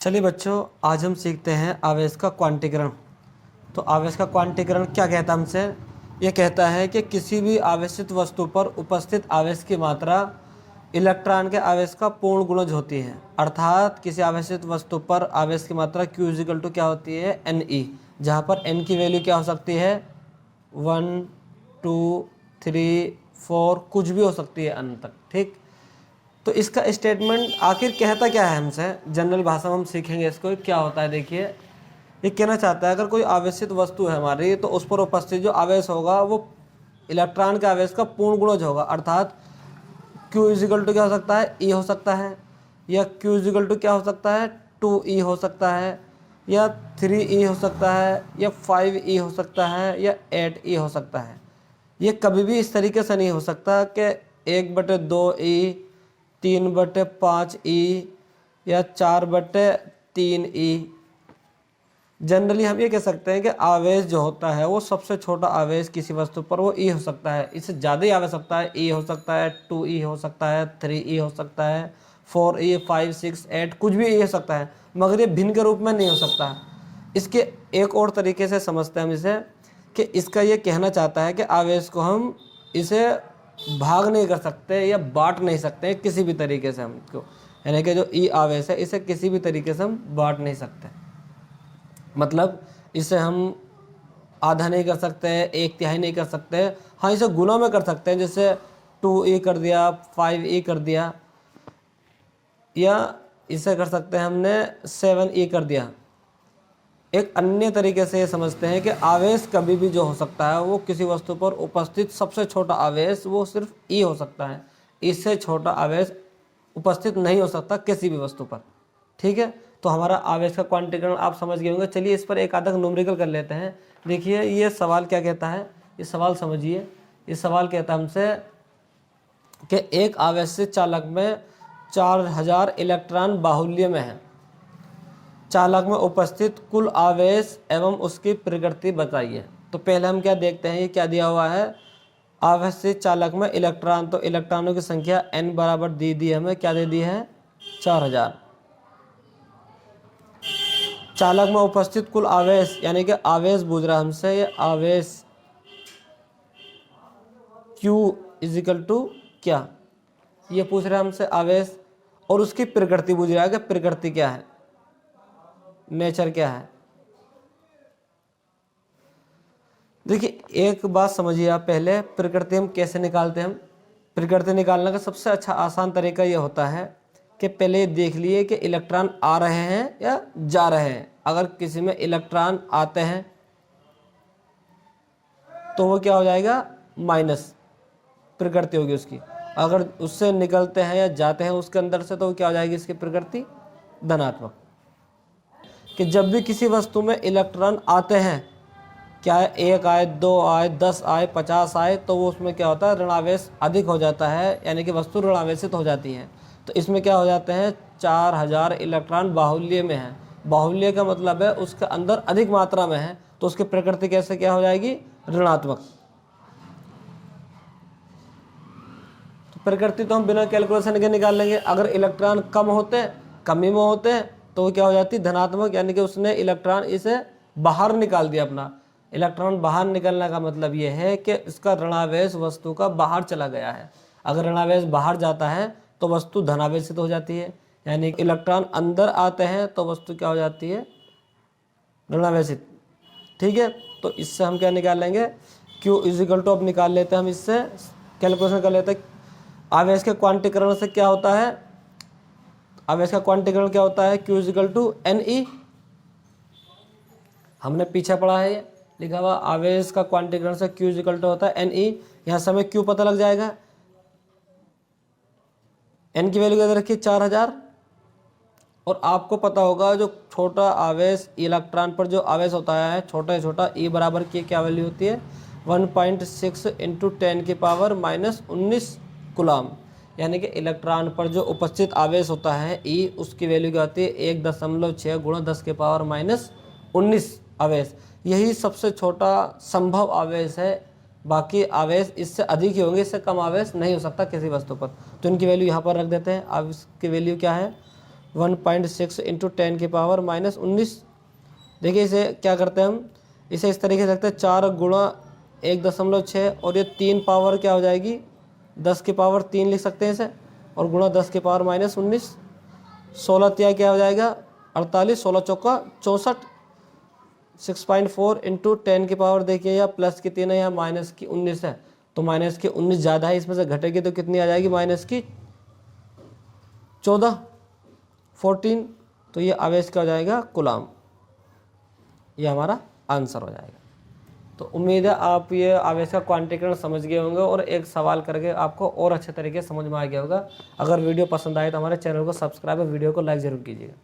चलिए बच्चों, आज हम सीखते हैं आवेश का क्वांटीकरण। तो आवेश का क्वांटीकरण क्या कहता है हमसे? ये कहता है कि किसी भी आवेशित वस्तु पर उपस्थित आवेश की मात्रा इलेक्ट्रॉन के आवेश का पूर्ण गुणज होती है। अर्थात किसी आवेशित वस्तु पर आवेश की मात्रा Q क्या होती है? Ne, जहाँ पर n की वैल्यू क्या हो सकती है? 1, 2, 3, 4 कुछ भी हो सकती है अनंत तक। ठीक, तो इसका स्टेटमेंट आखिर कहता क्या है हमसे? जनरल भाषा में हम सीखेंगे इसको क्या होता है। देखिए, ये कहना चाहता है अगर कोई आवेशित वस्तु है हमारी, तो उस पर उपस्थित जो आवेश होगा वो इलेक्ट्रॉन के आवेश का पूर्ण गुणज होगा। अर्थात Q क्या हो सकता है? E हो सकता है, या Q क्या हो सकता है? 2E हो सकता है, या 3E हो सकता है, या 5E हो सकता है, या 8E हो सकता है। ये कभी भी इस तरीके से नहीं हो सकता कि 1/2E, 3/5E या 4/3E। जनरली हम ये कह सकते हैं कि आवेश जो होता है वो सबसे छोटा आवेश किसी वस्तु पर वो E हो सकता है। इससे ज़्यादा ही आवेश सकता है, E हो सकता है, 2E हो सकता है, 3E हो सकता है, 4E, 5, 6, 8 कुछ भी E हो सकता है, मगर ये भिन्न के रूप में नहीं हो सकता। इसके एक और तरीके से समझते हैं हम इसे, कि इसका ये कहना चाहता है कि आवेश को हम इसे भाग नहीं कर सकते या बांट नहीं सकते किसी भी तरीके से। हमको यानी कि जो ई आवेश है इसे किसी भी तरीके से हम बांट नहीं सकते। मतलब इसे हम आधा नहीं कर सकते, 1/3 नहीं कर सकते। हाँ, इसे गुना में कर सकते हैं, जैसे 2E कर दिया, 5E कर दिया, या इसे कर सकते हैं हमने 7E कर दिया। एक अन्य तरीके से ये समझते हैं कि आवेश कभी भी जो हो सकता है वो किसी वस्तु पर उपस्थित सबसे छोटा आवेश वो सिर्फ E हो सकता है। इससे छोटा आवेश उपस्थित नहीं हो सकता किसी भी वस्तु पर। ठीक है, तो हमारा आवेश का क्वांटीकरण आप समझ गए होंगे। चलिए इस पर एक आधा न्यूमेरिकल कर लेते हैं। देखिए ये सवाल क्या कहता है, ये सवाल समझिए। ये सवाल कहता है हमसे कि एक आवेशित चालक में 4000 इलेक्ट्रॉन बाहुल्य में है। चालक में उपस्थित कुल आवेश एवं उसकी प्रकृति बताइए। तो पहले हम क्या देखते हैं, ये क्या दिया हुआ है? आवेशित चालक में इलेक्ट्रॉन, तो इलेक्ट्रॉनों की संख्या n बराबर दी दी हमें, क्या दे दी है? 4000। चालक में उपस्थित कुल आवेश, यानी कि आवेश पूछ रहा है हमसे, ये आवेश Q क्या, ये पूछ रहा है हमसे आवेश। और उसकी प्रकृति पूछ रहा है कि प्रकृति क्या है, नेचर क्या है। देखिए एक बात समझिए आप, पहले प्रकृति हम कैसे निकालते हैं। हम प्रकृति निकालने का सबसे अच्छा आसान तरीका ये होता है कि पहले देख लिए कि इलेक्ट्रॉन आ रहे हैं या जा रहे हैं। अगर किसी में इलेक्ट्रॉन आते हैं तो वो क्या हो जाएगा? माइनस प्रकृति होगी उसकी। अगर उससे निकलते हैं या जाते हैं उसके अंदर से, तो वो क्या हो जाएगी इसकी प्रकृति? धनात्मक। कि जब भी किसी वस्तु में इलेक्ट्रॉन आते हैं, क्या है, 1 आए, 2 आए, 10 आए, 50 आए, तो वो उसमें क्या होता है? ऋणावेश अधिक हो जाता है, यानी कि वस्तु ऋणावेशित हो जाती है। तो इसमें क्या हो जाते हैं? 4000 इलेक्ट्रॉन बाहुल्य में है। बाहुल्य का मतलब है उसके अंदर अधिक मात्रा में है, तो उसकी प्रकृति कैसे क्या हो जाएगी? ऋणात्मक। तो प्रकृति तो हम बिना कैलकुलेशन के निकाल लेंगे। अगर इलेक्ट्रॉन कम होते, कमी में होते हैं, तो वो क्या हो जाती? धनात्मक, यानी कि उसने इलेक्ट्रॉन इसे बाहर निकाल दिया अपना। इलेक्ट्रॉन बाहर निकलने का मतलब ये है कि इसका ऋणावेश वस्तु का बाहर चला गया है। अगर ऋणावेश बाहर जाता है तो वस्तु धनावेशित हो जाती है, यानी कि इलेक्ट्रॉन अंदर आते हैं तो वस्तु क्या हो जाती है? ऋणावेशित। ठीक है, तो इससे हम क्या निकाल लेंगे? Q अब निकाल लेते हैं हम, इससे कैलकुलेशन कर लेते हैं। आवेश के क्वांटीकरण से क्या होता है? आवेश का क्वांटीकरण क्या होता है? Q Ne। हमने पीछे पढ़ा है, ये लिखा हुआ आवेश का क्वांटीकरण से Q होता है Ne। यहाँ से हमें Q पता लग जाएगा। n की वैल्यू क्या रखी? 4000। और आपको पता होगा जो छोटा आवेश इलेक्ट्रॉन पर जो आवेश होता है छोटा से छोटा, E बराबर की क्या वैल्यू होती है? 1.6 × 10⁻⁻19 कूलम। यानी कि इलेक्ट्रॉन पर जो उपस्थित आवेश होता है E, उसकी वैल्यू क्या होती है? 1.6 × 10⁻19 आवेश। यही सबसे छोटा संभव आवेश है। बाकी आवेश इससे अधिक ही होंगे, इससे कम आवेश नहीं हो सकता किसी वस्तु पर। तो इनकी वैल्यू यहाँ पर रख देते हैं। अब इसकी वैल्यू क्या है? 1.6 इंटू 10 की पावर -19। देखिए इसे क्या करते हैं हम, इसे इस तरीके से रखते हैं 4 गुणा 1.6 और ये 3 पावर क्या हो जाएगी 10 की पावर 3 लिख सकते हैं इसे, और गुणा 10 की पावर -19। 16 तिया क्या हो जाएगा 48, 16 चौका 64। 6.4 इंटू 10 की पावर देखिए या प्लस की 3 है या माइनस की 19 है, तो माइनस की 19 ज़्यादा है, इसमें से घटेगी तो कितनी आ जाएगी माइनस की 14 14। तो ये आवेश का हो जाएगा कूलाम, ये हमारा आंसर हो जाएगा। तो उम्मीद है आप ये आवेश का क्वांटीकरण समझ गए होंगे और एक सवाल करके आपको और अच्छे तरीके से समझ में आ गया होगा। अगर वीडियो पसंद आए तो हमारे चैनल को सब्सक्राइब और वीडियो को लाइक ज़रूर कीजिएगा।